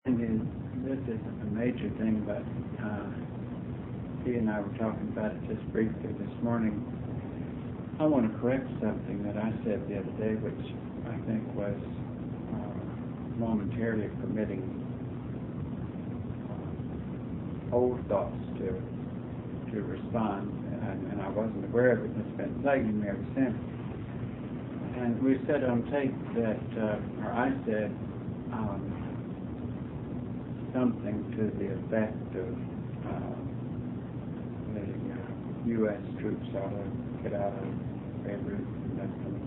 This is a major thing, but he and I were talking about it just briefly this morning. I want to correct something that I said the other day, which I think was momentarily permitting old thoughts to respond, and I wasn't aware of it, and it's been plaguing me ever since. And we said on tape that, or I said, something to the effect of the U.S. troops ought to get out of Beirut and let them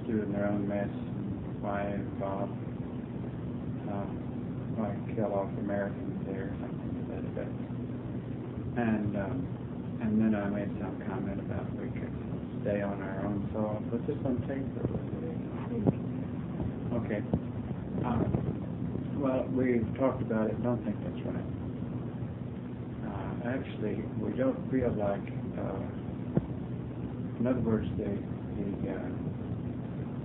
stew in their own mess. Why Bob? Why kill off Americans there? Something to that effect. And then I made some comment about we could stay on our own soil. Was this on tape? Okay. Well, we've talked about it. Don't think that's right. Actually, we don't feel like. In other words,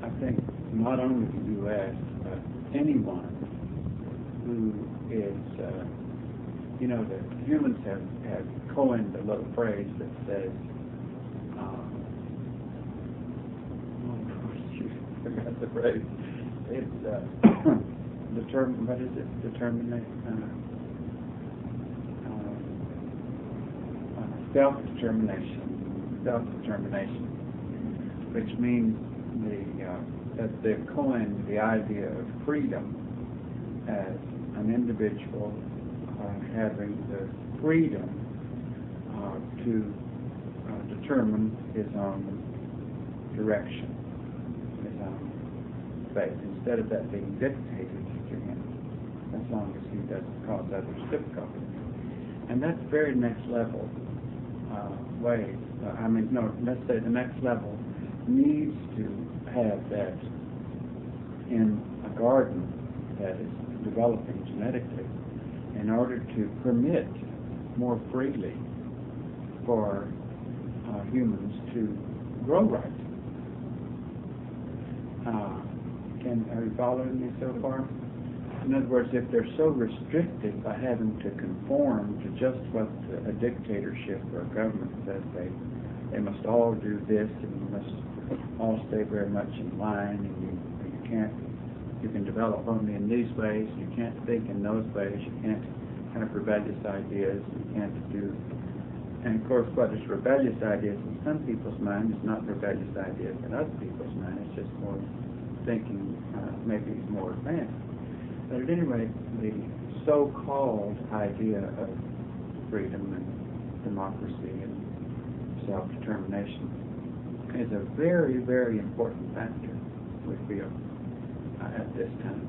I think not only the U.S. but anyone who is, the humans have coined a little phrase that says, I forgot the phrase. It's what is it? Self-determination, which means that they've coined the idea of freedom as an individual having the freedom to determine his own direction, his own fate, instead of that being dictated to him, as long as he doesn't cause others difficulty. And that's very next level way. Let's say the next level needs to have that in a garden that is developing genetically in order to permit more freely for humans to grow right. Are you following me so far? In other words, if they're so restricted by having to conform to just what a dictatorship or a government says, they must all do this and you must all stay very much in line, and you can develop only in these ways, you can't think in those ways, you can't have rebellious ideas, you can't do. And of course, what is rebellious ideas in some people's mind is not rebellious ideas in other people's mind. It's just more thinking, maybe more advanced. But at any rate, the so-called idea of freedom and democracy and self-determination is a very, very important factor, we feel, at this time.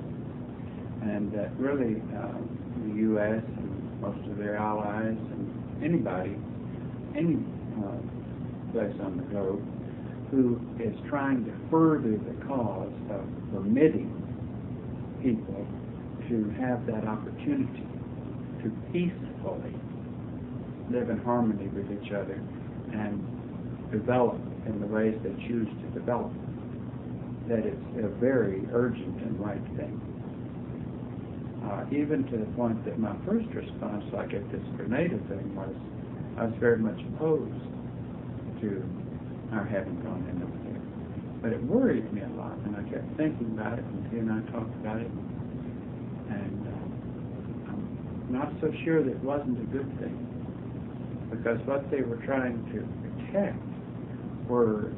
And that really the U.S. and most of their allies and anybody, any place on the globe, who is trying to further the cause of permitting people to have that opportunity to peacefully live in harmony with each other and develop in the ways they choose to develop, that it's a very urgent and right thing. Even to the point that my first response, like at this Grenada thing, was I was very much opposed to our having gone in over there. But it worried me a lot, and I kept thinking about it, and he and I talked about it, and I'm not so sure that it wasn't a good thing, because what they were trying to protect were,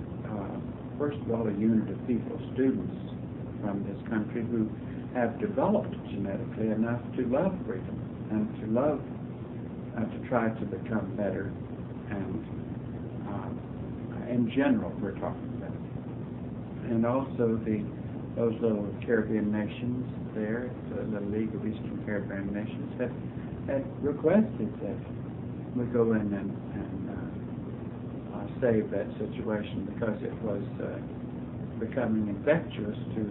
first of all, a unit of people, students from this country who have developed genetically enough to love freedom and to love, to try to become better, and in general we're talking about. And also those little Caribbean nations there, the League of Eastern Caribbean Nations, had requested that we go in and save that situation, because it was becoming infectious to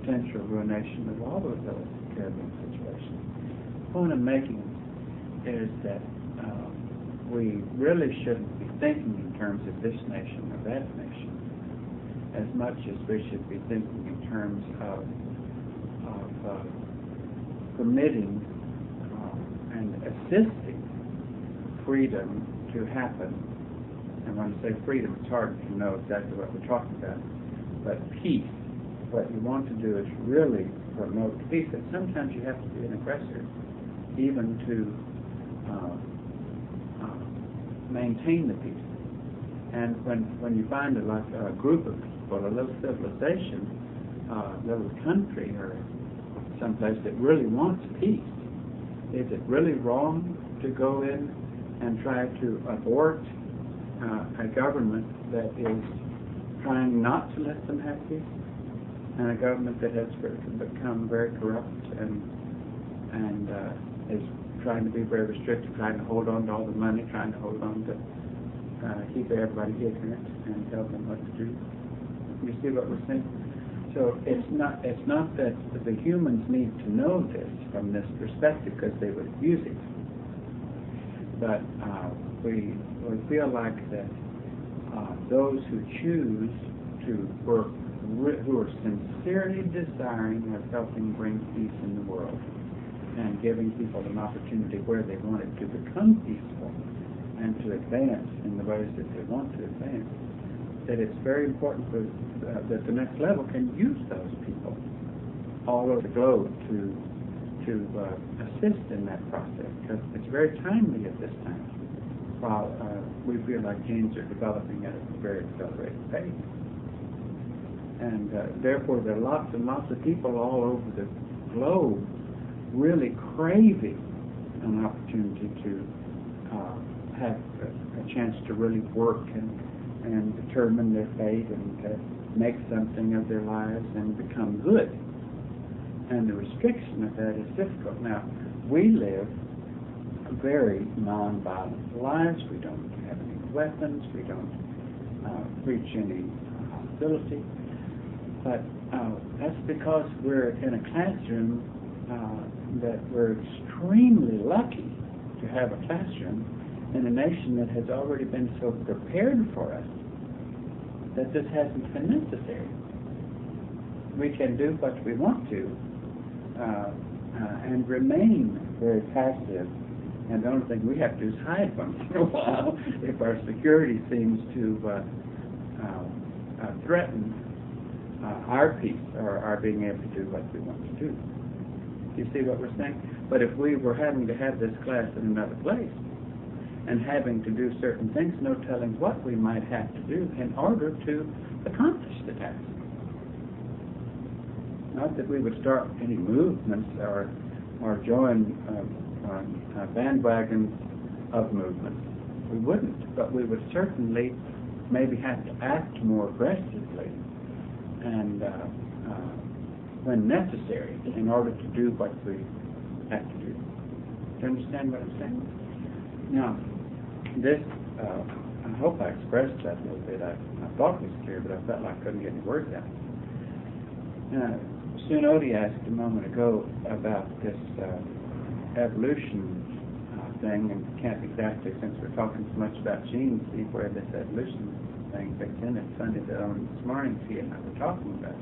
potential ruination of all of those Caribbean situations. The point I'm making is that we really shouldn't be thinking in terms of this nation or that nation as much as we should be thinking in terms of permitting and assisting freedom to happen. And when I say freedom, it's hard to know exactly what we're talking about. But peace, what you want to do is really promote peace. And sometimes you have to be an aggressor, even to maintain the peace. And when you find a group of people, a little civilization, a little country, or someplace that really wants peace, is it really wrong to go in and try to abort a government that is trying not to let them have peace, and a government that has become very corrupt and is trying to be very restrictive, trying to hold on to all the money, trying to hold on to keep everybody ignorant and tell them what to do? You see what we're saying? So it's not that the humans need to know this from this perspective because they would use it, but we feel like that those who choose to work, who are sincerely desiring of helping bring peace in the world and giving people an opportunity where they wanted to become peaceful and to advance in the ways that they want to advance, that it's very important that the next level can use those people all over the globe to assist in that process, because it's very timely at this time, while we feel like genes are developing at a very accelerated pace. And therefore there are lots and lots of people all over the globe really craving an opportunity to have a chance to really work and determine their fate and to make something of their lives and become good. And the restriction of that is difficult. Now, we live very non-violent lives. We don't have any weapons. We don't preach any hostility. But that's because we're in a classroom that we're extremely lucky to have a classroom in a nation that has already been so prepared for us that this hasn't been necessary. We can do what we want to and remain very passive, and the only thing we have to do is hide once in a while if our security seems to threaten our peace or our being able to do what we want to do. Do you see what we're saying? But if we were having to have this class in another place and having to do certain things, no telling what we might have to do in order to accomplish the task. Not that we would start any movements or join bandwagons of movements. We wouldn't, but we would certainly maybe have to act more aggressively and when necessary in order to do what we have to do. Do you understand what I'm saying? Now, this, I hope I expressed that a little bit. I thought it was clear, but I felt like I couldn't get any words out. Sunodi asked a moment ago about this evolution thing, and can't exactly, since we're talking so much about genes, see where this evolution thing fits in. It's funny that on this morning, she and I were talking about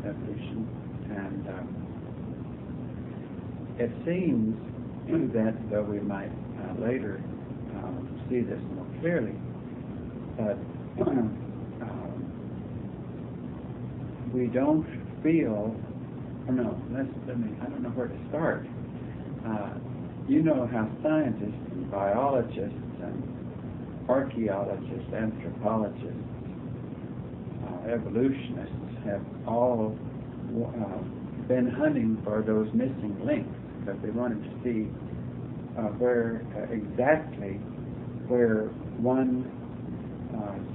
evolution, and it seems that, though we might later see this more clearly, but we don't feel, I don't know where to start. You know how scientists and biologists and archaeologists, anthropologists, evolutionists have all been hunting for those missing links because they wanted to see where exactly where one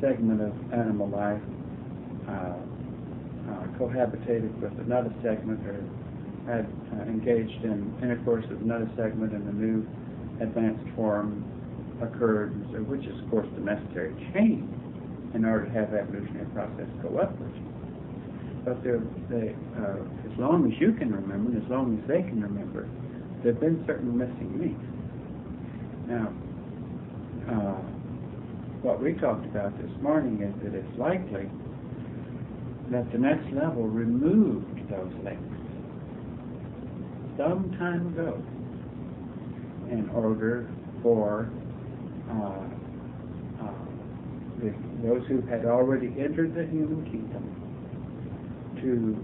segment of animal life cohabitated with another segment, or had engaged in intercourse with another segment, and a new advanced form occurred, which is, of course, the necessary change in order to have the evolutionary process go upwards. But as long as you can remember, and as long as they can remember, there have been certain missing links. Now, what we talked about this morning is that it's likely that the next level removed those links some time ago in order for those who had already entered the human kingdom to,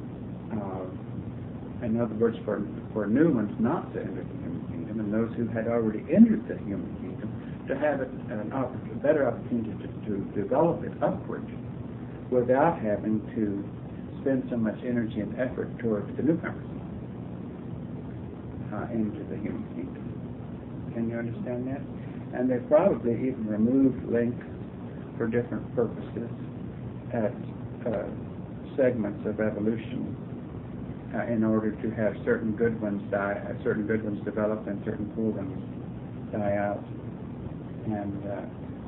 in other words, for new ones not to enter the human kingdom, and those who had already entered the human kingdom to have a better opportunity to develop it upward without having to spend so much energy and effort towards the newcomers into the human kingdom. Can you understand that? And they probably even removed links for different purposes at segments of evolution in order to have certain good ones develop and certain poor ones die out. And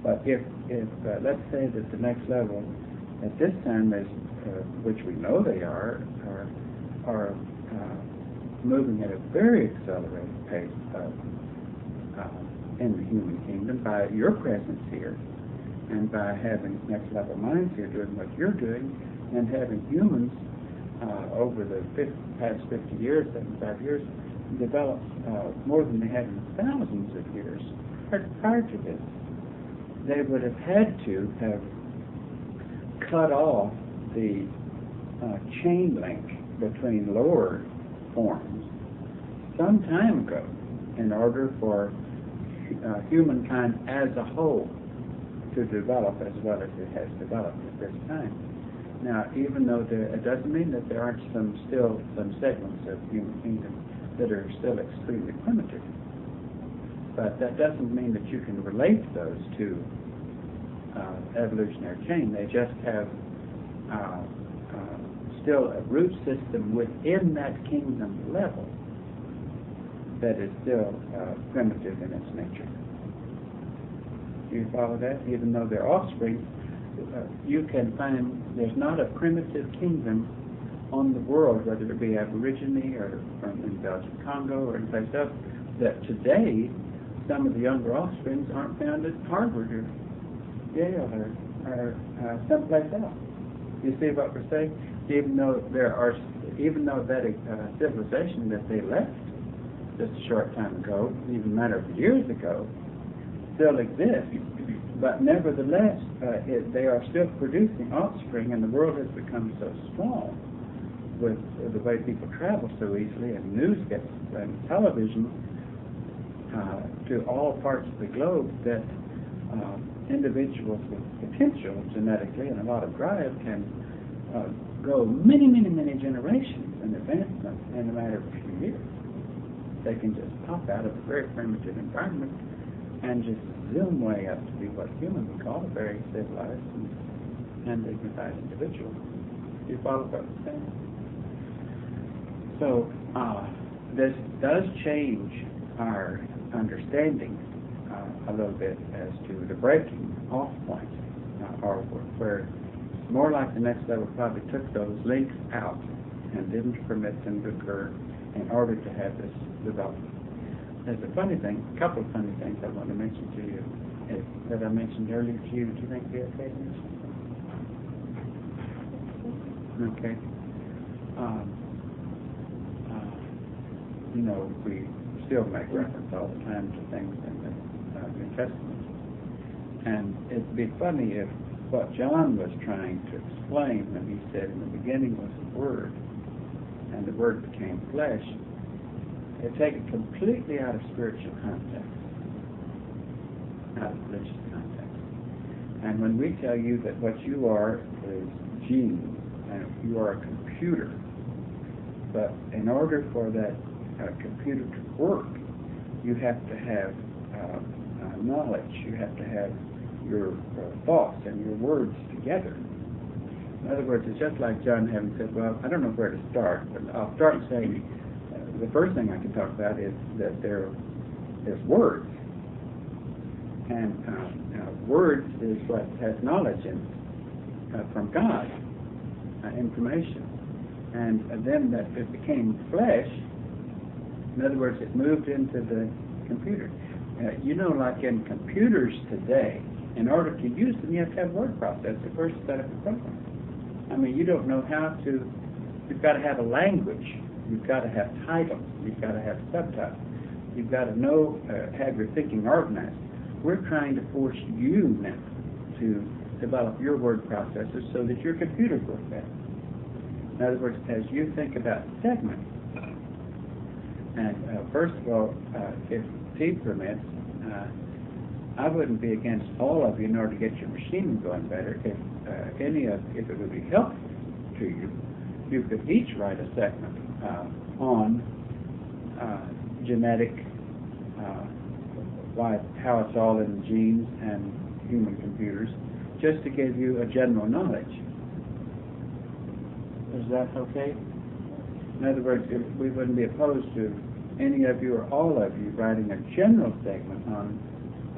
but if let's say that the next level at this time is, which we know they are moving at a very accelerated pace in the human kingdom by your presence here, and by having next level minds here doing what you're doing, and having humans over the past 50 years, 75 years, develop more than they had in thousands of years prior to this. They would have had to have cut off the chain link between lower forms some time ago in order for humankind as a whole to develop as well as it has developed at this time. Now, even though it doesn't mean that there aren't some segments of human kingdom that are still extremely primitive, but that doesn't mean that you can relate those to evolutionary chain. They just have still a root system within that kingdom level that is still primitive in its nature. Do you follow that? Even though they're offspring, you can find there's not a primitive kingdom on the world, whether it be Aborigine or from in Belgian Congo or in place else, that today some of the younger offsprings aren't found at Harvard or Yale or someplace else. You see what we're saying? Even though that civilization that they left just a short time ago, even a matter of years ago, still exists, but nevertheless, they are still producing offspring, and the world has become so small with the way people travel so easily, and news gets and television to all parts of the globe, that individuals with potential genetically and a lot of drive can go many, many, many generations in advancement in a matter of a few years. They can just pop out of a very primitive environment and just zoom way up to be what humans would call a very civilized and dignified individual. Do you follow what I'm saying? So this does change our understanding a little bit as to the breaking off point, or where more like the next level probably took those links out and didn't permit them to occur in order to have this development. There's a couple of funny things I want to mention to you that I mentioned earlier to you. Do you think it'd be okay to mention? Okay. We still make reference all the time to things in the New Testament. And it'd be funny if what John was trying to explain when he said in the beginning was the Word, and the Word became flesh, it's taken completely out of spiritual context, out of religious context. And when we tell you that what you are is genes, and you are a computer, but in order for that computer to work, you have to have knowledge, you have to have your thoughts and your words together. In other words, it's just like John having said, well, I don't know where to start, but I'll start saying the first thing I can talk about is that there is words. And words is what has knowledge in from God, information. And then that it became flesh. In other words, it moved into the computer. Like in computers today, in order to use them, you have to have a word processor first to set up a program. I mean, you don't know how to, you've got to have a language You've got to have titles. You've got to have subtitles. You've got to know, have your thinking organized. We're trying to force you now to develop your word processors so that your computers work better. In other words, as you think about segments, and first of all, if Steve permits, I wouldn't be against all of you in order to get your machine going better. If if it would be helpful to you, you could each write a segment on genetic, how it's all in the genes and human computers, just to give you a general knowledge. Is that okay? In other words, we wouldn't be opposed to any of you or all of you writing a general segment on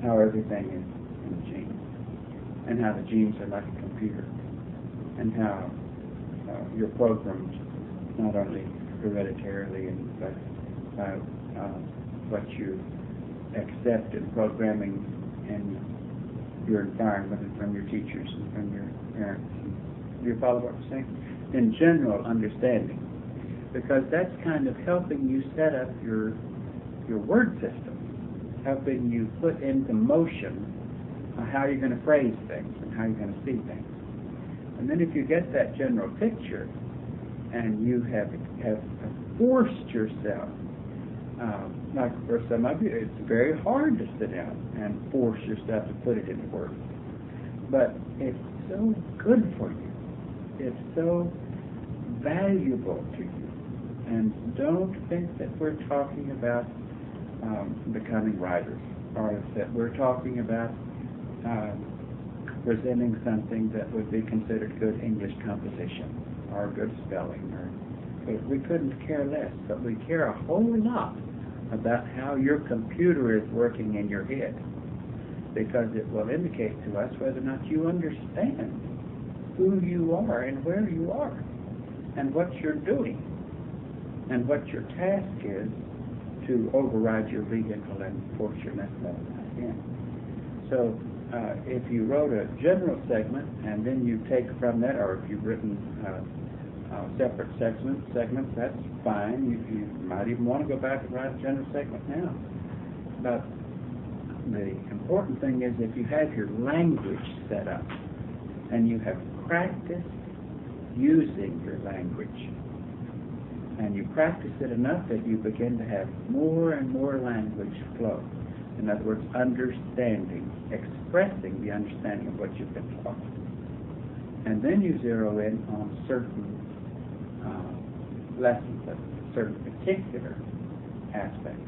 how everything is in the genes, and how the genes are like a computer, and how you're programmed not only hereditarily, but by what you accept in programming in your environment and from your teachers and from your parents. Do you follow what I'm saying? In general understanding, because that's kind of helping you set up your word system, helping you put into motion how you're going to phrase things and how you're going to see things. And then if you get that general picture and you have forced yourself, like for some of you, it's very hard to sit down and force yourself to put it into words. But it's so good for you. It's so valuable to you. And don't think that we're talking about becoming writers, or that we're talking about presenting something that would be considered good English composition or good spelling. We couldn't care less, but we care a whole lot about how your computer is working in your head, because it will indicate to us whether or not you understand who you are and where you are and what you're doing and what your task is to override your vehicle and force your next level back in. So if you wrote a general segment and then you take from that, or if you've written separate segments, that's fine. You might even want to go back and write a general segment now. But the important thing is if you have your language set up and you have practiced using your language, and you practice it enough that you begin to have more and more language flow. In other words, understanding, expressing the understanding of what you've been taught. And then you zero in on certain lessons, of certain particular aspects.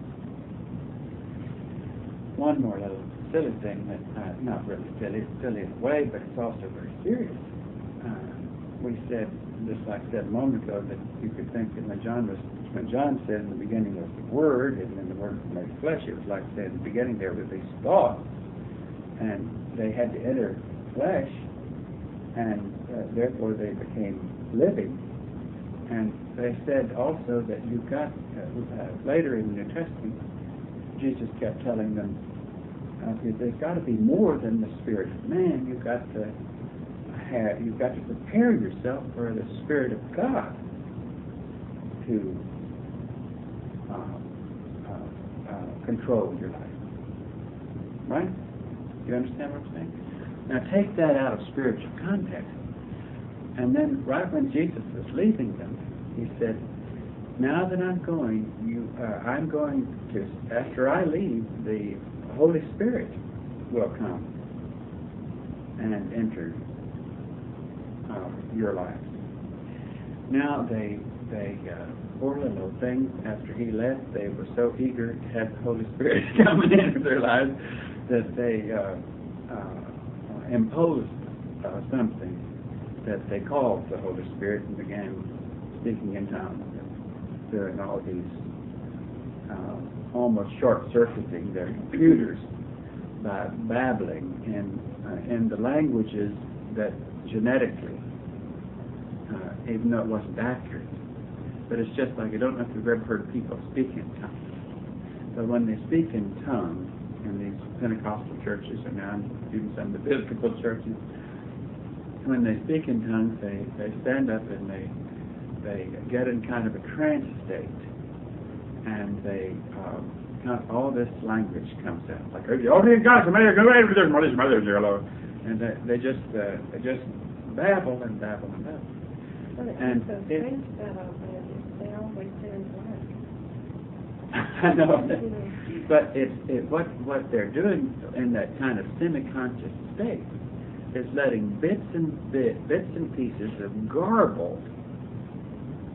One more little silly thing that, not really silly, it's silly in a way, but it's also very serious. We said, just like I said a moment ago, that you could think that when John said in the beginning was the Word, and then the Word was made flesh, it was like saying in the beginning there were these thoughts, and they had to enter flesh, and therefore they became living. And they said also that you've got, later in the New Testament, Jesus kept telling them, there's got to be more than the Spirit of man. You've got to prepare yourself for the Spirit of God to control your life. Right? Do you understand what I'm saying? Now take that out of spiritual context. And then right when Jesus was leaving them, he said, now that I'm going to, after I leave, the Holy Spirit will come and enter your life. Now they poor little things, after he left, they were so eager to have the Holy Spirit come into their lives that they imposed something that they called the Holy Spirit and began speaking in tongues, doing all these almost short-circuiting their computers by babbling in the languages that genetically, even though it wasn't accurate. But it's just like, I don't know if you've ever heard people speak in tongues. But when they speak in tongues in these Pentecostal churches, and now even some of the Episcopal churches, when they speak in tongues, they stand up and they get in kind of a trance state, and they all this language comes out like, oh, dear God, and they just babble and babble and babble. Well, it And makes it- sense that they always sound black. I know, but what they're doing in that kind of semi-conscious state is letting bits and pieces of garbled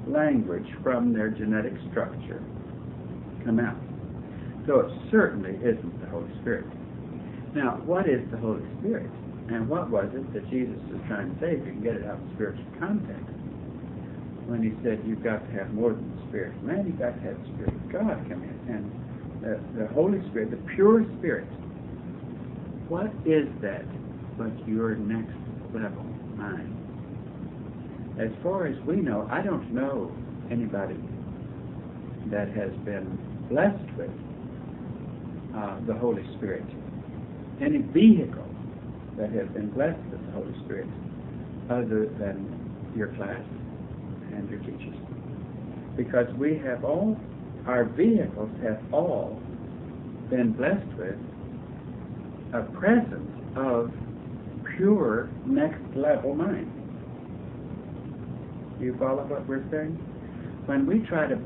language from their genetic structure come out. So it certainly isn't the Holy Spirit. Now, what is the Holy Spirit? And what was it that Jesus was trying to say, if you can get it out of spiritual context, when he said you've got to have more than the Spirit of man, you've got to have the Spirit of God come in. And the Holy Spirit, the pure Spirit, what is that but your next level mind? As far as we know, I don't know anybody that has been blessed with the Holy Spirit, any vehicle that has been blessed with the Holy Spirit other than your class and your teachers. Because we have all, our vehicles have all been blessed with a presence of pure next level mind. You follow what we're saying? When we try to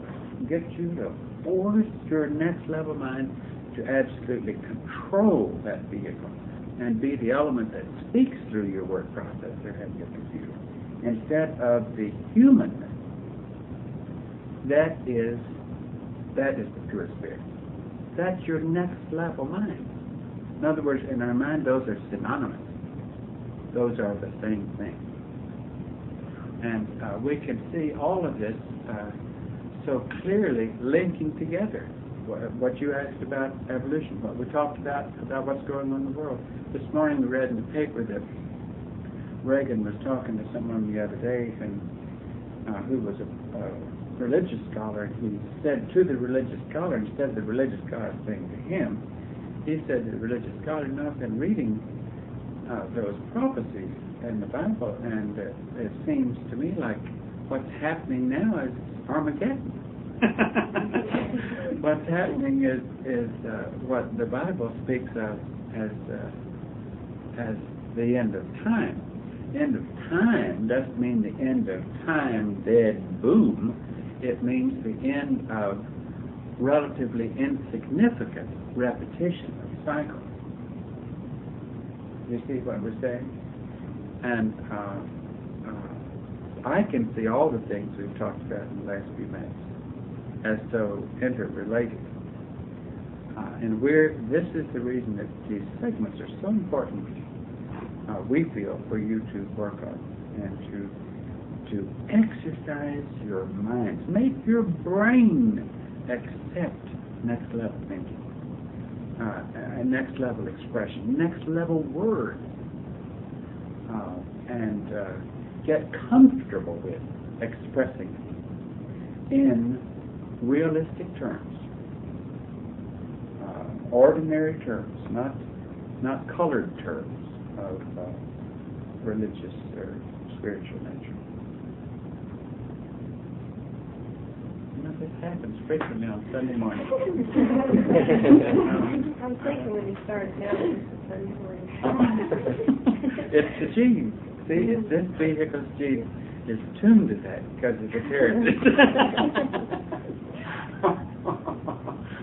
get you to force your next level mind to absolutely control that vehicle and be the element that speaks through your word processor and your computer instead of the humanness, that is the pure spirit. That's your next level mind. In other words, in our mind, those are synonymous. Those are the same thing. And we can see all of this so clearly linking together. What you asked about evolution, what we talked about what's going on in the world. This morning we read in the paper that Reagan was talking to someone the other day and who was a religious scholar. He said to the religious scholar, instead of the religious scholar saying to him, he said to the religious scholar, "No, I've been reading those prophecies in the Bible, and it seems to me like what's happening now is Armageddon." What's happening is what the Bible speaks of as the end of time. End of time doesn't mean the end of time, dead, boom. It means the end of relatively insignificant repetition of cycles. You see what we're saying? And I can see all the things we've talked about in the last few minutes as so interrelated. And this is the reason that these segments are so important, we feel, for you to work on and to exercise your minds. Make your brain accept next level thinking, next level expression, next level words, and get comfortable with expressing in realistic terms, ordinary terms, not colored terms of religious or spiritual nature. You know, this happens frequently on Sunday morning. I'm thinking when you started out, this is Sunday morning. It's the gene. See, this vehicle's gene is tuned to that because of the heritage.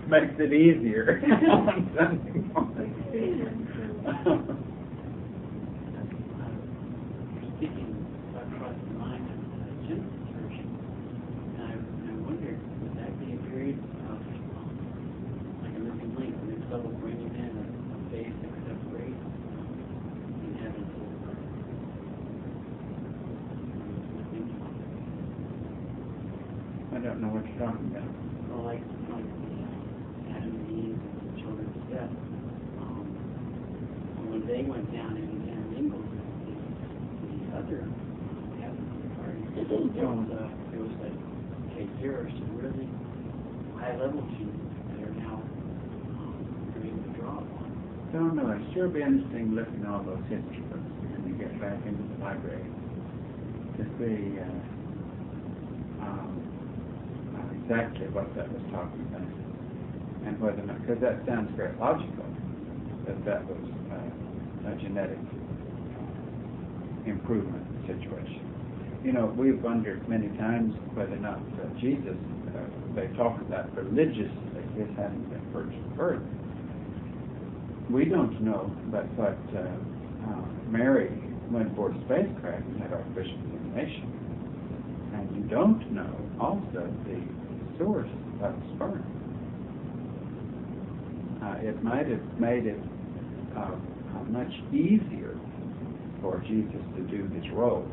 Makes it easier on Sunday morning. Speaking across the mind of the Genesis version, I wondered, would that be a period of like a missing link, when it's double bringing in a phase that could have great in heaven? I don't know what you're talking about. Well, like the Adam and Eve and the children of death, when they went down and intermingled with the other heavenly parties, there was like, okay, here are some really high-level genes that are now you're able to draw upon. Don't know. It'd sure be interesting looking at all those history books when you get back into the library to see exactly what that was talking about, and whether or not, because that sounds very logical, that was a genetic improvement situation. You know, we've wondered many times whether or not Jesus, they talk about religiously his having been virgin birth. We don't know, but Mary went aboard a spacecraft and had artificial insemination. And you don't know also the source of sperm. It might have made it much easier for Jesus to do his role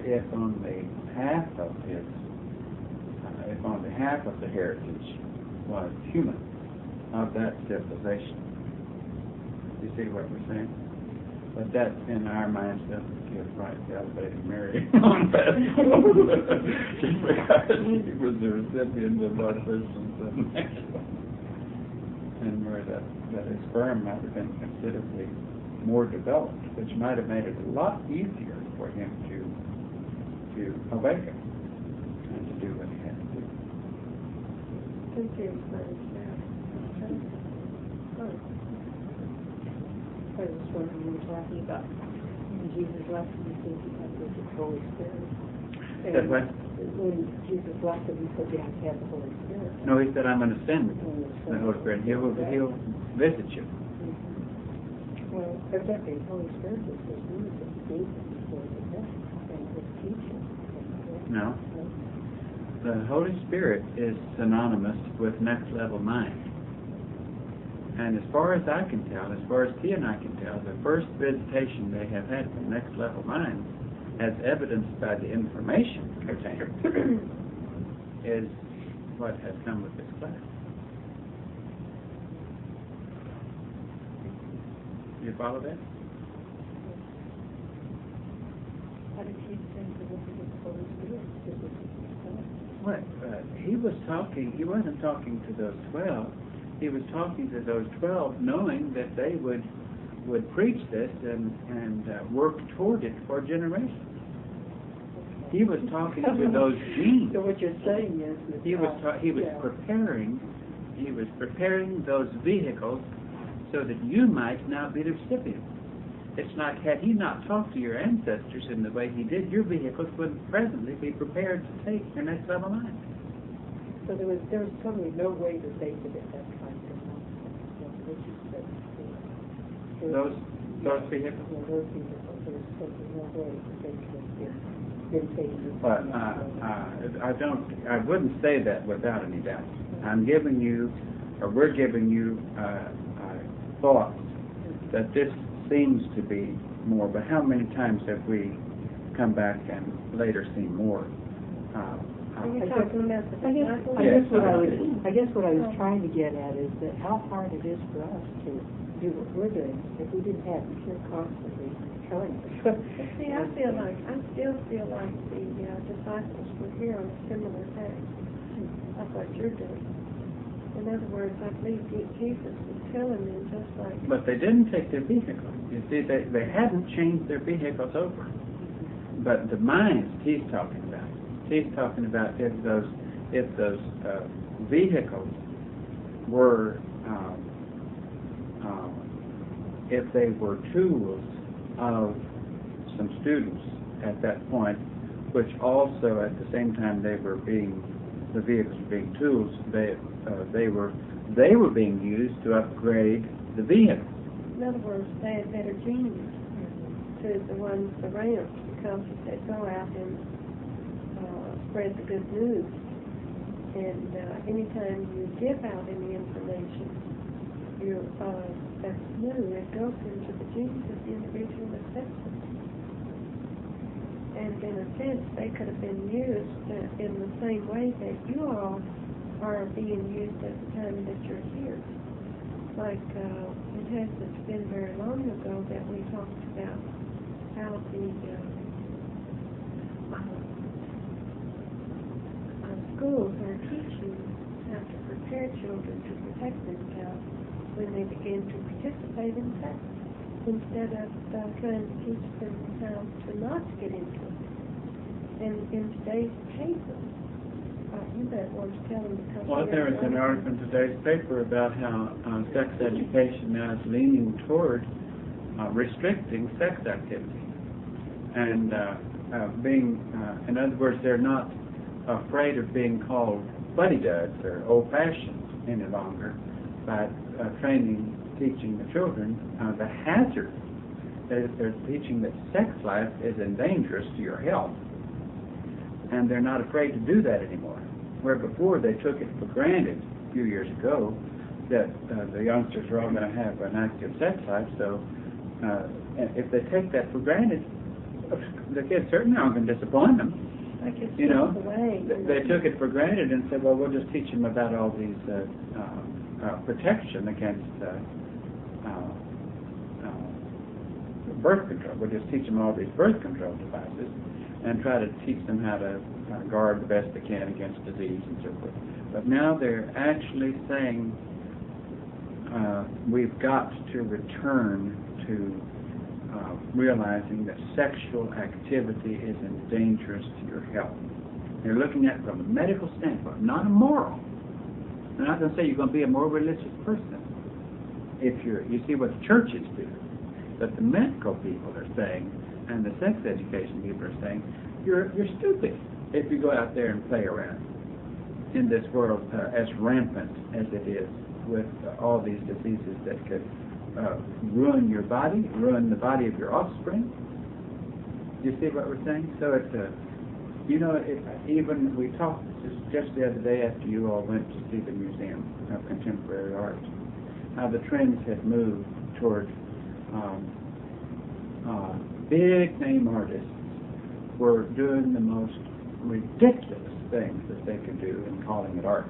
if only half of the heritage was human of that civilization. You see what we're saying? But that, in our minds, doesn't give right to elevating Mary on that just because she was the recipient of artificial insemination. And where that his sperm might have been considerably more developed, which might have made it a lot easier for him to awaken and to do what he had to do. I was wondering, we were talking about when Jesus left him, he said he had the Holy Spirit. Said what? When Jesus left him, he said you have to have the Holy Spirit. No, he said, I'm going to send the Holy Spirit. He'll visit you. Well, exactly. The Holy Spirit was his word that he gave him before the death and his teaching. No. The Holy Spirit is synonymous with next level mind. And as far as I can tell, as far as T and I can tell, the first visitation they have had from next level mind, as evidenced by the information contained, is what has come with this class. You follow that? How did he send the Holy Spirit? What? He wasn't talking to those 12. He was talking to those 12 knowing that they would preach this and work toward it for generations. He was talking to those genes. So what you're saying is that he was preparing those vehicles so that you might now be the recipient. It's like, had he not talked to your ancestors in the way he did, your vehicles would presently be prepared to take your next level mind. So there was totally no way that they could at that time those vehicles? Yeah, those vehicles. There was simply no way that they could have been taken. But I wouldn't say that without any doubt. We're giving you thoughts that this seems to be more, but how many times have we come back and later seen more? Are you talking about the disciples? I guess what I was trying to get at is that how hard it is for us to do what we're doing if we didn't have Peter constantly telling us. See, I still feel like the disciples were here on a similar day. That's what you're doing. In other words, I believe Jesus was telling them just like... But they didn't take their vehicles. You see, they hadn't changed their vehicles over. But the minds he's talking about. He's talking about if those vehicles were, if they were tools of some students at that point, which also at the same time the vehicles were being tools, they were being used to upgrade the vehicle. In other words, they had better genes to the ones around, because if they go out and spread the good news, and anytime you give out any information, that's new, it goes into the genes of the individual accepts it. And in a sense, they could have been used in the same way that you all are being used at the time that you're here. Like, it hasn't been very long ago that we talked about how the schools are teaching how to prepare children to protect themselves when they begin to participate in sex, instead of trying to teach themselves to not get into it. in today's paper. You bet want to tell them to come. Well, there was an article in today's paper about how sex education now is leaning toward restricting sex activity. And being, in other words, they're not afraid of being called buddy-duds or old-fashioned any longer by teaching the children the hazard. They're teaching that sex life is dangerous to your health. And they're not afraid to do that anymore. Where before they took it for granted a few years ago that the youngsters were all going to have an active sex life, so if they take that for granted, the kids certainly aren't going to disappoint them. You know, they took it for granted and said, well, we'll just teach them about all these protection against birth control. We'll just teach them all these birth control devices and try to teach them how to guard the best they can against disease and so forth. But now they're actually saying we've got to return to realizing that sexual activity is dangerous to your health. They're looking at it from a medical standpoint, not a moral. They're not going to say you're going to be a more religious person if you see what the churches do. But the medical people are saying, and the sex education people are saying, you're stupid if you go out there and play around in this world as rampant as it is with all these diseases that could ruin your body, ruin the body of your offspring. You see what we're saying? So it's even we talked just the other day after you all went to see the Museum of Contemporary Art, how the trends had moved toward big name artists were doing the most ridiculous things that they could do and calling it art.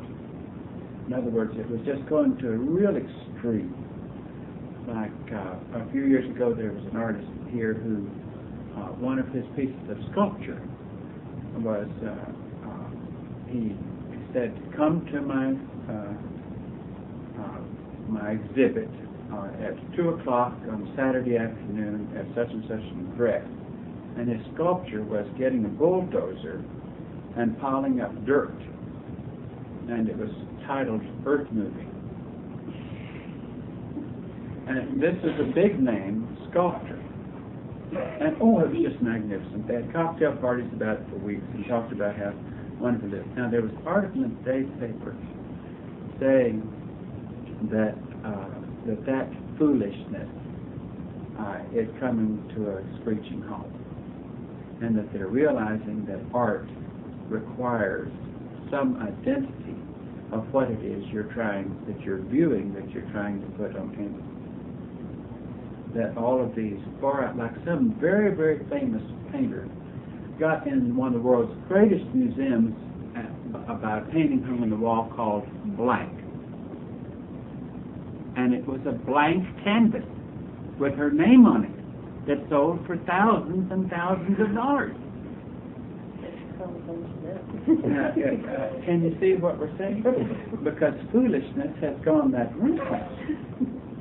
In other words, it was just going to a real extreme. Like a few years ago, there was an artist here who one of his pieces of sculpture was he said, "Come to my exhibit at 2:00 on Saturday afternoon at such and such an address." And his sculpture was getting a bulldozer and piling up dirt, and it was titled "Earth Moving." And this is a big name sculptor. And it was just magnificent. They had cocktail parties about it for weeks and talked about how wonderful it is. Now there was an article in today's paper saying that that foolishness is coming to a screeching halt, and that they're realizing that art requires some identity of what it is you're viewing, that you're trying to put on canvas. That all of these like some very, very famous painter got in one of the world's greatest museums about a painting hung on the wall called Blank. And it was a blank canvas with her name on it that sold for thousands and thousands of dollars. Can you see what we're saying? Because foolishness has gone that rampant.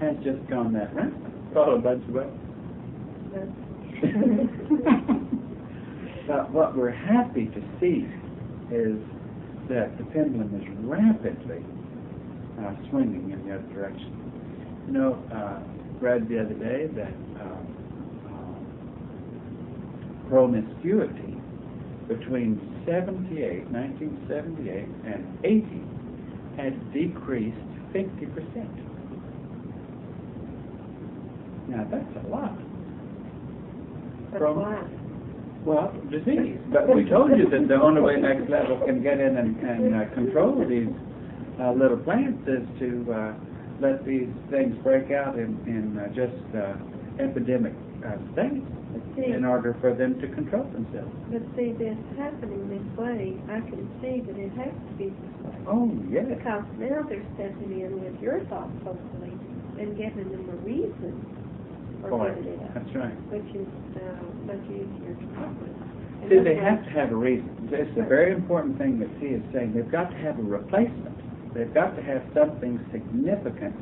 Has just gone that rampant. All a bunch of ways. But what we're happy to see is that the pendulum is rapidly swinging in the other direction. You know, read the other day that promiscuity between 1978 and 80 had decreased 50%. Now that's a lot. Well, disease. But we told you that the only way Next Level can get in and control these little plants is to let these things break out in just epidemic states in order for them to control themselves. But see, this happening this way, I can see that it has to be this way. Oh, yes. Because now they're stepping in with your thoughts, hopefully, and giving them a reason for giving it up. That's right. Which is much easier to cope with. See, they have to have a reason. It's a very important thing that T is saying. They've got to have a replacement. They've got to have something significant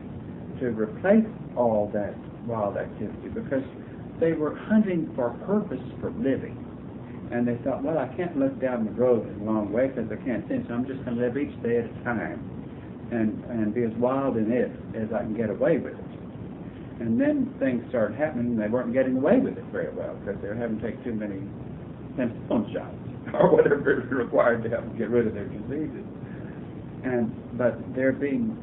to replace all that wild activity, because they were hunting for purpose for living. And they thought, well, I can't look down the road a long way because I can't see, so I'm just going to live each day at a time and be as wild in it as I can get away with it. And then things started happening, and they weren't getting away with it very well because they were having to take too many penicillin shots or whatever is required to help get rid of their diseases. But there being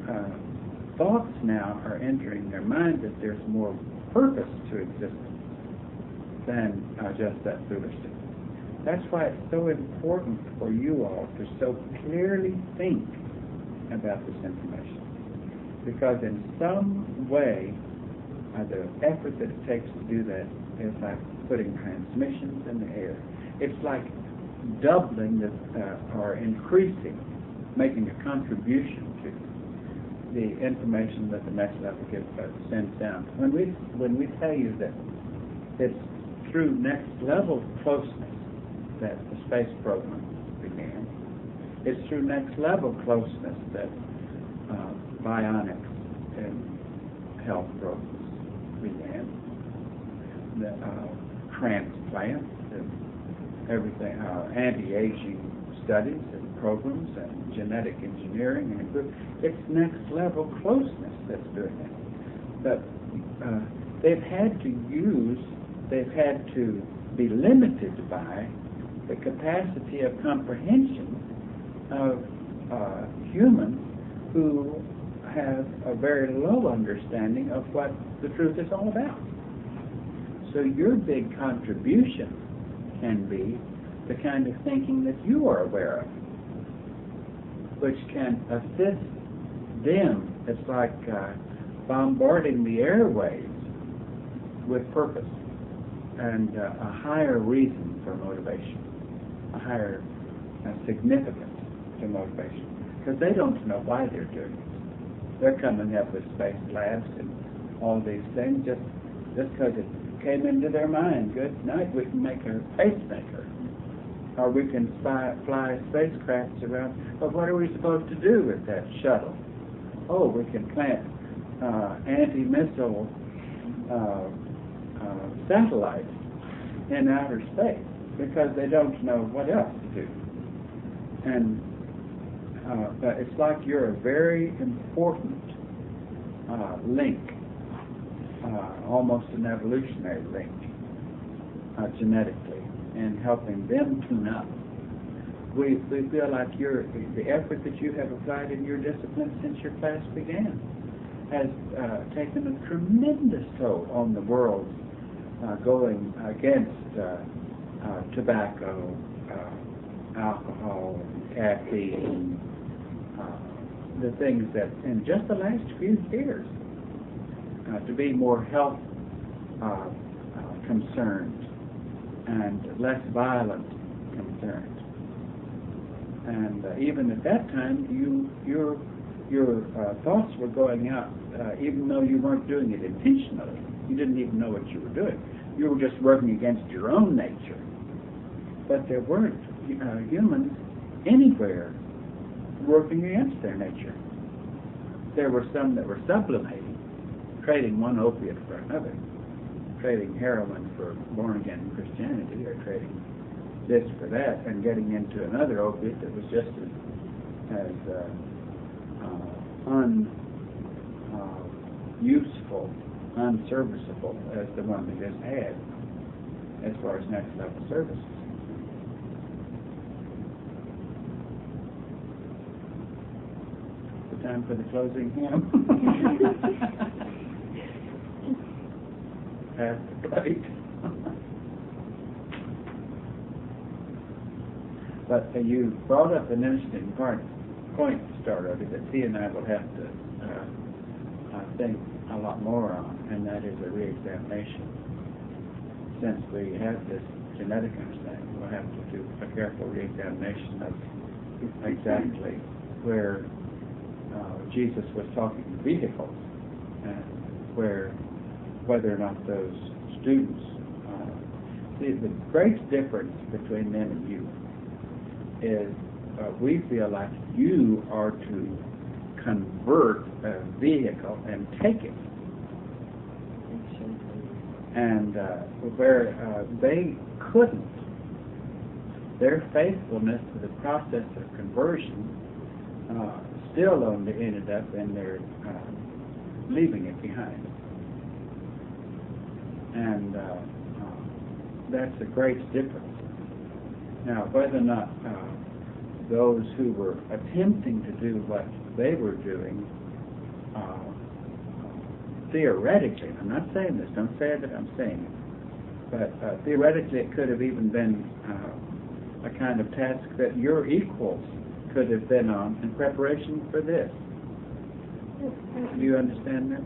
thoughts now are entering their mind that there's more purpose to existence than just that foolishness. That's why it's so important for you all to so clearly think about this information. Because in some way, the effort that it takes to do that is like putting transmissions in the air. It's like doubling or increasing, making a contribution to the information that the next level sends down. When we tell you that it's through next level closeness that the space program began, it's through next level closeness that bionics and health programs began, the transplants and everything, anti-aging studies and programs and genetic engineering, and it's next level closeness that's doing it. But they've had to be limited by the capacity of comprehension of humans who have a very low understanding of what the truth is all about. So your big contribution can be the kind of thinking that you are aware of, which can assist them. It's like bombarding the airwaves with purpose and a higher reason for motivation, a higher significance to motivation, because they don't know why they're doing it. They're coming up with space labs and all these things just because it came into their mind. Good night, we can make a pacemaker, or we can fly spacecrafts around. But what are we supposed to do with that shuttle? Oh, we can plant anti-missile satellites in outer space, because they don't know what else to do. And but it's like you're a very important link, almost an evolutionary link, genetically, in helping them tune up. We feel like the effort that you have applied in your discipline since your class began has taken a tremendous toll on the world going against tobacco, alcohol, caffeine, the things that in just the last few years to be more health concerned and less violent concerned. And even at that time, your thoughts were going out, even though you weren't doing it intentionally. You didn't even know what you were doing. You were just working against your own nature. But there weren't humans anywhere working against their nature. There were some that were sublimating, trading one opiate for another, trading heroin for born-again Christianity, or trading this for that, and getting into another opiate that was just as unuseful, unserviceable as the one they just had, as far as next level services. The time for the closing hymn. Pass the plate. But you brought up an interesting point to start of it that T and I will have to think a lot more on, and that is a re-examination. Since we have this genetic understanding, we'll have to do a careful re-examination of exactly where Jesus was talking vehicles, and whether or not those students see the great difference between them and you is we feel like you are to convert a vehicle and take it, and where they couldn't, their faithfulness to the process of conversion still only ended up in their leaving it behind. And that's a great difference. Now, whether or not those who were attempting to do what they were doing, theoretically, I'm not saying this, don't say that I'm saying it, but theoretically it could have even been a kind of task that your equals could have been on in preparation for this. Do you understand that?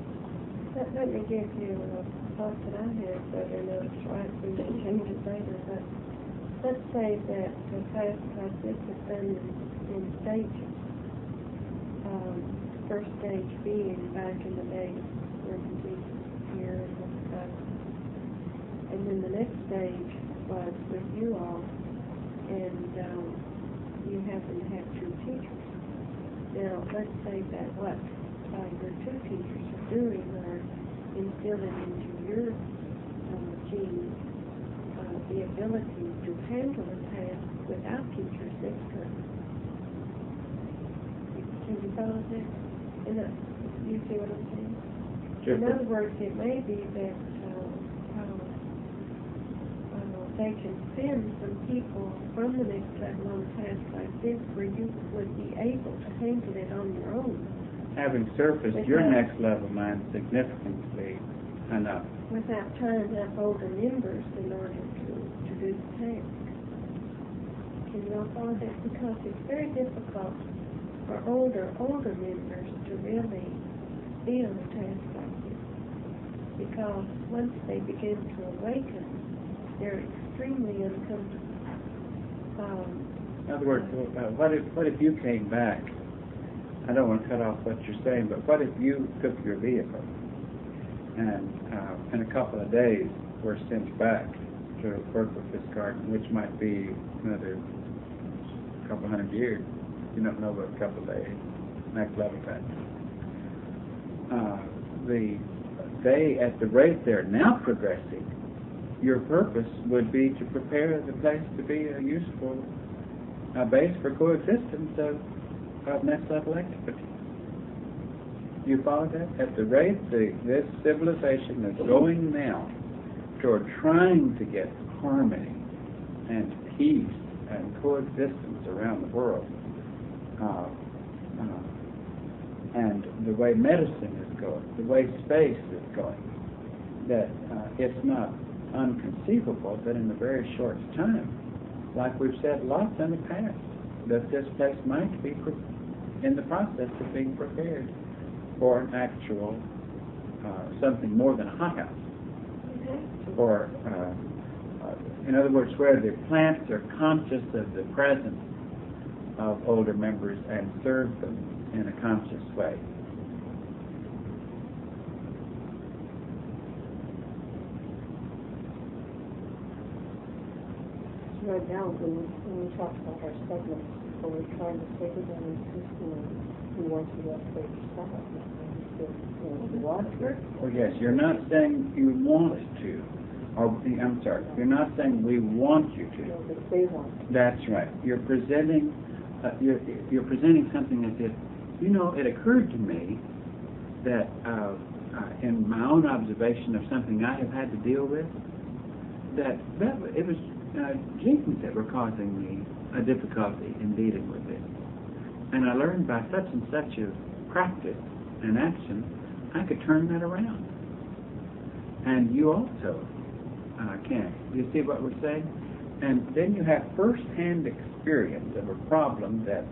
Let me give you a thought that I had, whether or not it's right, we can change it later, but let's say that a fast like this is done in stages. First stage being back in the day when Jesus was here and was baptized. And then the next stage was with you all, and you happen to have two teachers. Now, let's say that what your two teachers are doing are instilling into your genes the ability to handle a task without teachers next time. Can you follow that? You see what I'm saying? Sure. In other words, it may be that they can send some people from the next level on a task like this where you would be able to handle it on your own. Having surfaced your next level mind significantly enough. Without tying up older members in order to do the task. Can you all follow that? Because it's very difficult for older members to really be on a task like this. Because once they begin to awaken, they're extremely uncomfortable. In other words, what if you came back? I don't want to cut off what you're saying, but what if you took your vehicle and in a couple of days were sent back to work with this garden, which might be another couple hundred years? You don't know what a couple of days, next level time. They, at the rate they're now progressing, your purpose would be to prepare the place to be a useful base for coexistence of next level activity. You follow that? At the rate this civilization is going now toward trying to get harmony and peace and coexistence around the world, and the way medicine is going, the way space is going, that it's not unconceivable that in a very short time, like we've said lots in the past, that this place might be in the process of being prepared for an actual something more than a hothouse. Or, in other words, where the plants are conscious of the presence of older members and serve them in a conscious way. Right now, when we talk about our segments, when we're trying to take it down into school, we want you to upgrade yourself. You want to. Well, yes, you're not saying you want to. Or, I'm sorry, you're not saying we want you to. No, but they want to. That's right. You're presenting something as if, it occurred to me that in my own observation of something I have had to deal with, that it was genes that were causing me a difficulty in dealing with it. And I learned by such and such a practice and action, I could turn that around. And you also can. You see what we're saying? And then you have first-hand experience of a problem that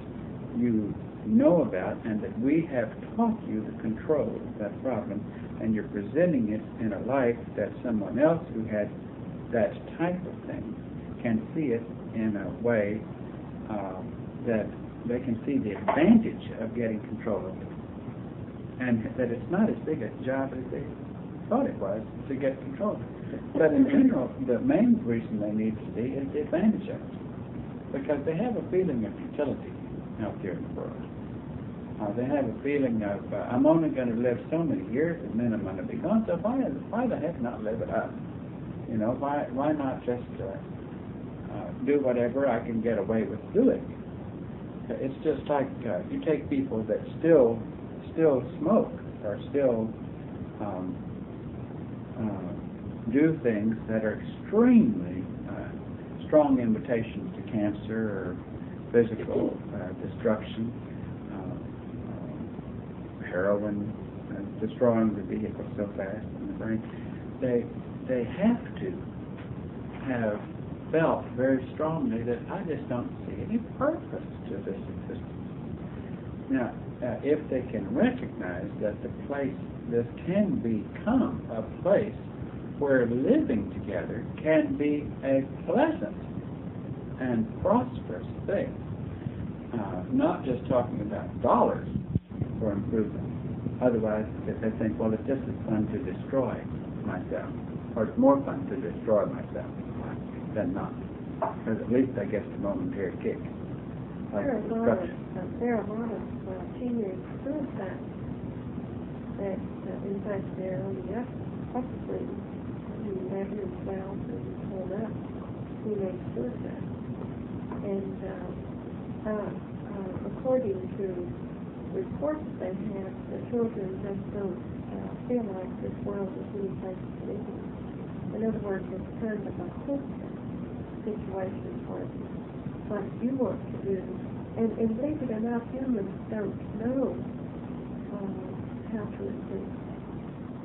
you know about and that we have taught you to control that problem, and you're presenting it in a light that someone else who had that type of thing can see it in a way that they can see the advantage of getting control of it, and that it's not as big a job as they thought it was to get control. But in general, the main reason they need to see is the advantage of it, because they have a feeling of futility out there in the world. They have a feeling of, I'm only going to live so many years and then I'm going to be gone, so why the heck not live it up? Why not just do whatever I can get away with doing. It's just like you take people that still smoke or still do things that are extremely strong invitations to cancer or physical destruction, heroin, destroying the vehicle so fast in the brain. They have to have felt very strongly that I just don't see any purpose to this existence. Now, if they can recognize that this can become a place where living together can be a pleasant and prosperous thing, not just talking about dollars for improvement. Otherwise, if they think, well, it's just as fun to destroy myself, or it's more fun to destroy myself than not, because at least I get a momentary kick. Like destruction. There are a lot of teenage suicides that, in fact, they're on the upswing, 11 and 12 and all that, teenage suicide. And according to reports they have, the children just don't feel like this world is any place to live in. In other words, it's kind of a hopeless situation for what you want to do. And believe it or not, humans don't know how to improve.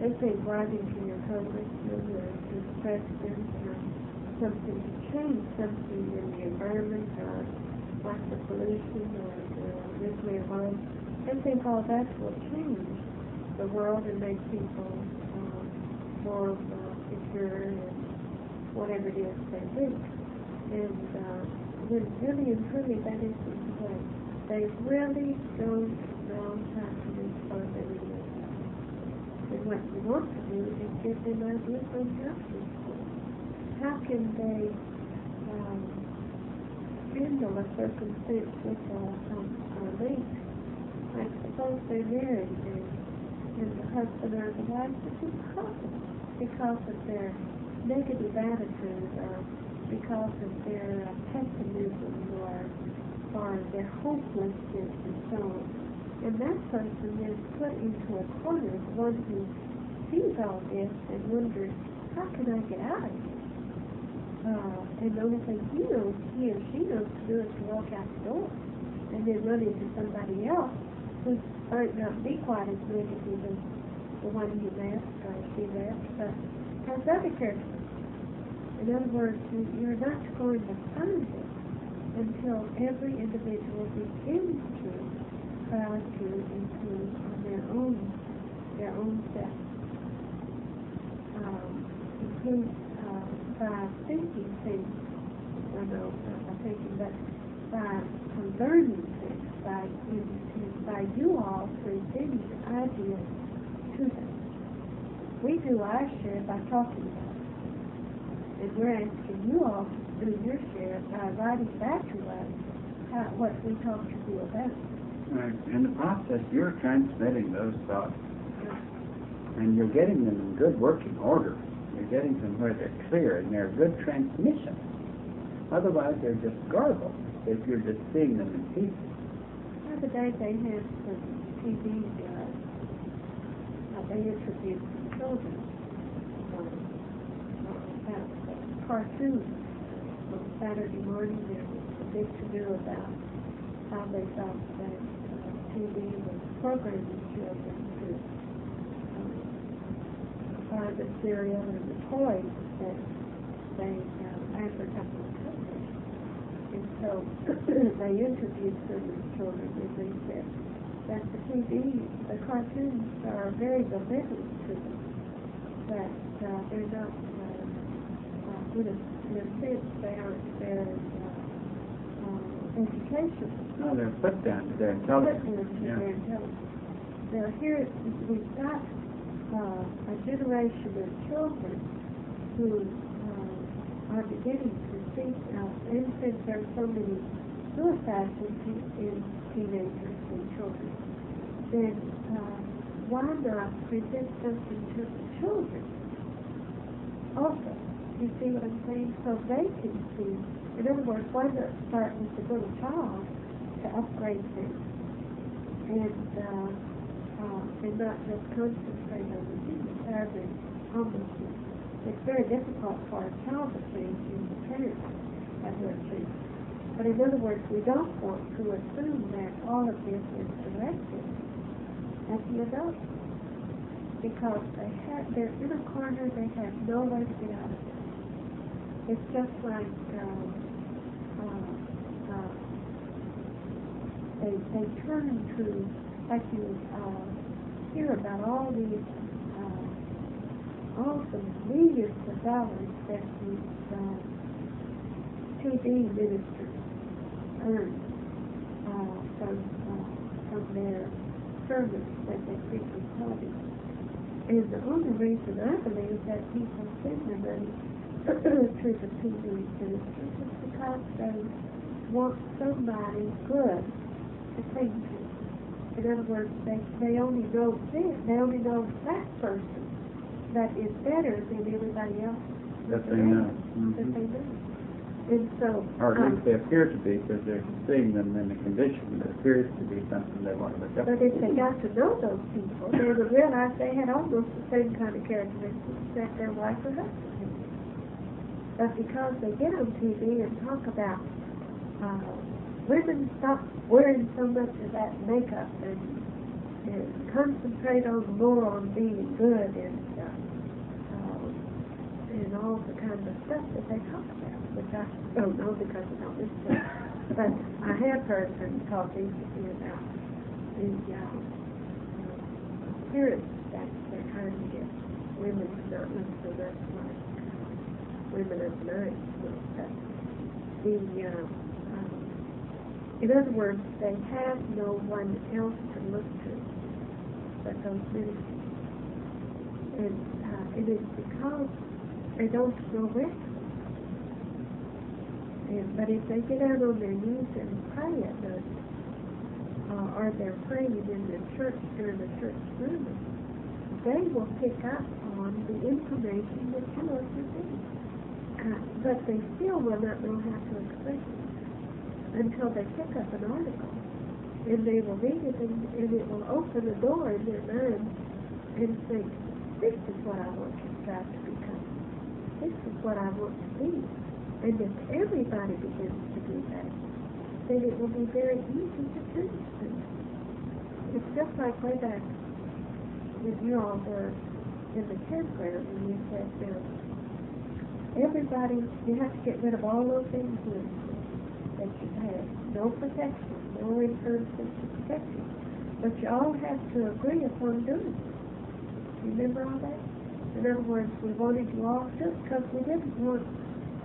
They think writing to your congressman or to the president or something to change something in the environment or like the pollution or the nuclear bomb. They think all that will change the world and make people more secure and whatever it is they think. And when really and truly that isn't the way. They really don't know how to respond to anything. And what you want to do is give them ideas on how to respond. How can they handle a circumstance with a link? Like suppose they're married and the husband or the wife is impossible because of their negative attitude or because of their pessimism or their hopelessness and so on. And that person is put into a corner, the one who sees all this and wonders, how can I get out of it? And the only thing he or she knows to do is to walk out the door and then run into somebody else who might not be quite as negative as the one he left or she left, but has other characteristics. In other words, you're not going to find it until every individual begins to try to improve on their own self. Improve by thinking things, not by thinking, but by learning things, by you all presenting ideas to them. We do our share by talking about it. And we're asking you all to do your share by writing back to us what we talked to you about. Right. In the process, you're transmitting those thoughts. And you're getting them in good working order. You're getting them where they're clear and they're good transmission. Otherwise, they're just garbled if you're just seeing them in pieces. The other day they had some TV, they introduced some children about cartoons on Saturday morning. There was a big to-do about how they thought that TV was programming children to buy the cereal and the toys that they advertised. And so they interviewed certain children and they said that the TV, the cartoons are very deliberate to them, that they're not, in a sense, they're educational. No, they're put down to their intelligence. Their intelligence. Now here we've got a generation of children who are beginning to think, and since there are so many suicides in teenagers and children, then why not present something to the children also? You see what I'm saying? So they can see. In other words, why not start with the little child to upgrade things and not just concentrate on the homelessness. It's very difficult for a child to change in the parents at their feet. But in other words, we don't want to assume that all of this is directed at the adults, because they're in a corner, they have no way to get out of it. It's just like they turn to, like you hear about all these awesome millions of dollars that these TV ministers earn from their sermons that they preach on television. And the only reason I believe that people send their money to the TV ministers is because they want somebody good to cling to. In other words, they only know that person that is better than everybody else That they know. that they know. And so, Or at least they appear to be, because they're seeing them in a condition that appears to be something they want to look up but if they got to know those people, they would realize they had almost the same kind of characteristics that their wife or husband had. But because they get on TV and talk about women stop wearing so much of that makeup and concentrate more on being good and all the kind of stuff that they talk about, which I don't know because I don't listen to it. But I have heard them talk recently about the appearance that they're trying to get women to not look so much like women of the night. In other words, they have no one else to look to but those ministers. And it is because they don't know where to look. But if they get out on their knees and pray at night, or they're praying in the church during the church service, they will pick up on the information that you are presenting. But they still will not know how to express it until they pick up an article, and they will read it, and it will open a door in their mind and think, this is what I want to strive to become. This is what I want to be. And if everybody begins to do that, then it will be very easy to change things. It's just like way back when you all were in the campground and you said, everybody, you have to get rid of all those influences that you have. No protection, no influences to protect you. But you all have to agree upon doing it. You remember all that? In other words, we wanted you all to do it because we didn't want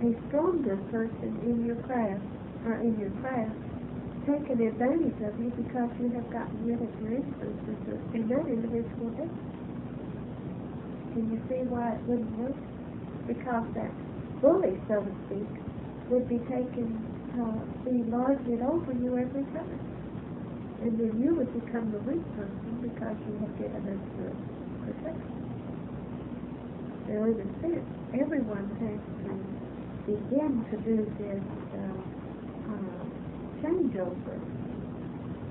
a stronger person in your class, or in your class, taking advantage of you because you have gotten rid of your influences in that individual day. Can you see why it wouldn't work? Because that bully, so to speak, would be lorded over you every time. And then you would become the weak person because you have given us the protection. Now, in a sense, everyone has to begin to do this changeover,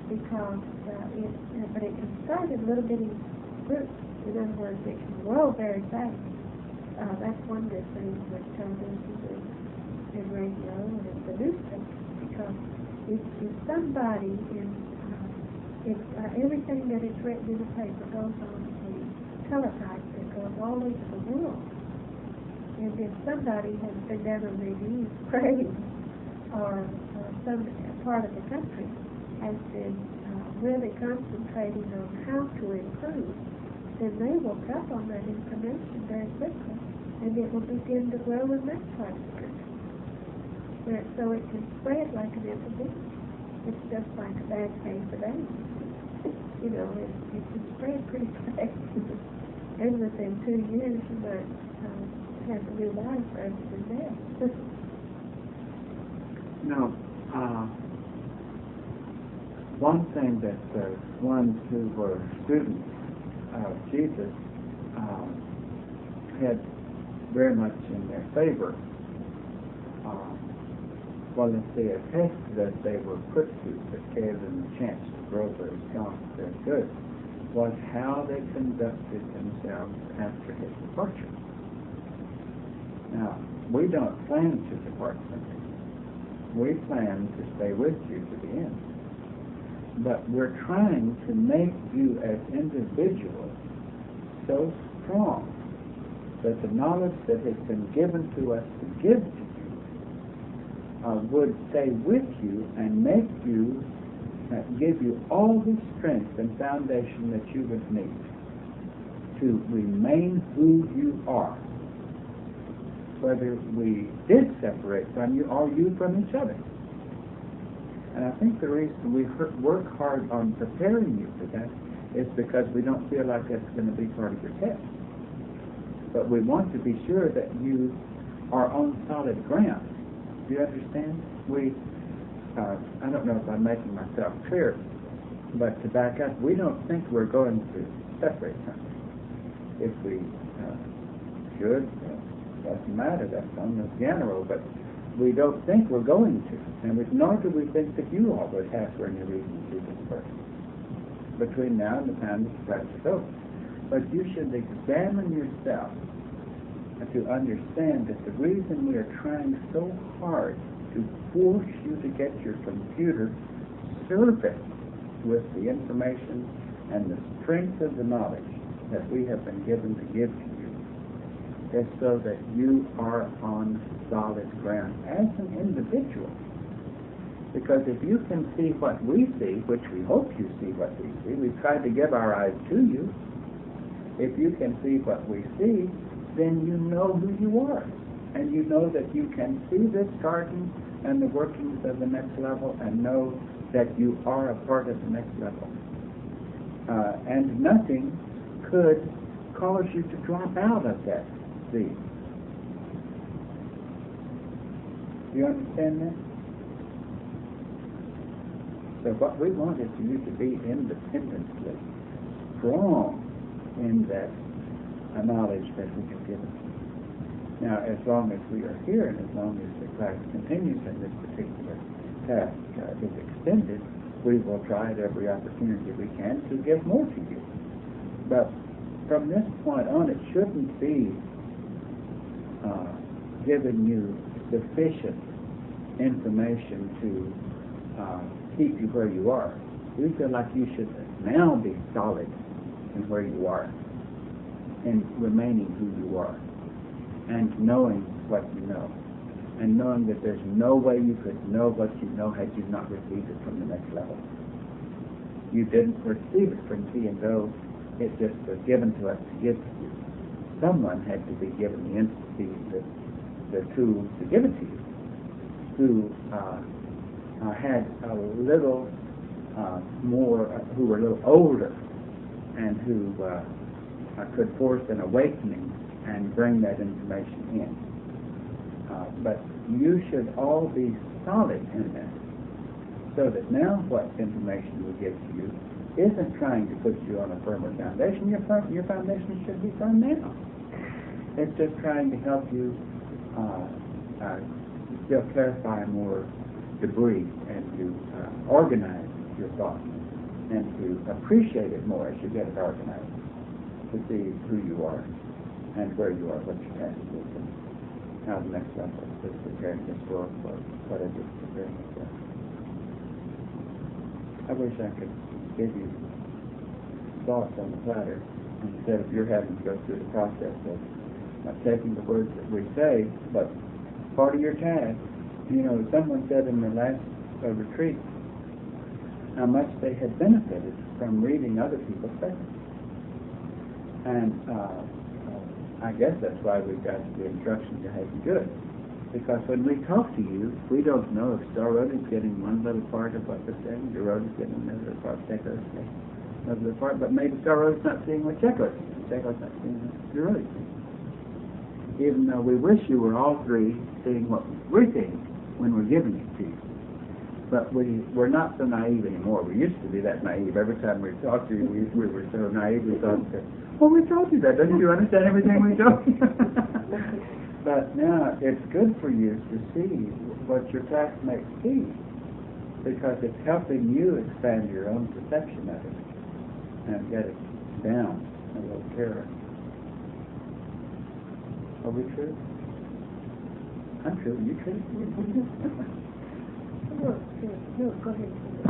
because but it can start in little bitty groups. In other words, it can grow very fast. That's one good thing with television and radio and the newspaper, because if somebody if everything that is written in the paper goes on the teletype that goes all over the world, and if somebody has been down on their knees praying, or some part of the country has been really concentrating on how to improve, then they will pick up on that information very quickly, and it will begin to grow in that part of the country. So it can spread like an epidemic. It's just like a bad case of AIDS. You know, it can spread pretty fast. And within 2 years, you might have a new life rather than death. No. One thing that the ones who were students of Jesus had very much in their favor. Well, if they attest that they were put to gave them a chance to grow very strong, very good, was how they conducted themselves after his departure. Now, we don't plan to depart from you. We plan to stay with you to the end. But we're trying to make you as individuals so strong that the knowledge that has been given to us to give to you would stay with you and make you, give you all the strength and foundation that you would need to remain who you are, whether we did separate from you or you from each other. And I think the reason we work hard on preparing you for that is because we don't feel like that's going to be part of your test. But we want to be sure that you are on solid ground. Do you understand? I don't know if I'm making myself clear, but to back up, we don't think we're going to separate from you. If we should, doesn't matter, that's on the general, but we don't think we're going to, and nor do we think that you all would have for any reason to disperse between now and the time this class is over. But you should examine yourself to understand that the reason we are trying so hard to force you to get your computer surfaced with the information and the strength of the knowledge that we have been given to give to you is so that you are on solid ground as an individual. Because if you can see what we see, which we hope you see what we see, we've tried to give our eyes to you. If you can see what we see, then you know who you are. And you know that you can see this garden and the workings of the next level and know that you are a part of the next level. And nothing could cause you to drop out of that seed. Do you understand that? So what we want is for you to be independently strong in that knowledge that we have given you. Now, as long as we are here and as long as the class continues and this particular task is extended, we will try at every opportunity we can to give more to you. But from this point on, it shouldn't be giving you sufficient information to keep you where you are. We feel like you should now be solid in where you are and remaining who you are and knowing what you know and knowing that there's no way you could know what you know had you not received it from the next level. You didn't receive it from T and O. It just was given to us to give to you. Someone had to be given the tools to give it to you, who had a little more, who were a little older, and who could force an awakening and bring that information in. But you should all be solid in that, so that now what information we give to you isn't trying to put you on a firmer foundation. Your foundation should be firm now. It's just trying to help you still clarify more debris and to organize your thoughts and to appreciate it more as you get it organized, to see who you are and where you are, what your task is, and how the next level is preparing this world for whatever it's preparing it for. I wish I could give you thoughts on the platter instead of your having to go through the process of taking the words that we say, but part of your task. You know, someone said in the last retreat how much they had benefited from reading other people's statements. And I guess that's why we got the instruction to have you do it. Because when we talk to you, we don't know if Starrodi's getting one little part of what we're saying, Jerode's getting another part, Checo's getting another part, but maybe Starrodi's not seeing what Checo's seeing, Checo's not seeing what Jerode's seeing. Even though we wish you were all three seeing what we're seeing when we're giving it to you. But we're not so naive anymore. We used to be that naive. Every time we talked to you, we were so naive, we thought that, well, we told you that. Doesn't you understand everything we told you? But now, it's good for you to see what your classmates see, because it's helping you expand your own perception of it and get it down a little clearer. Are we true? I'm true. You true? No, go ahead.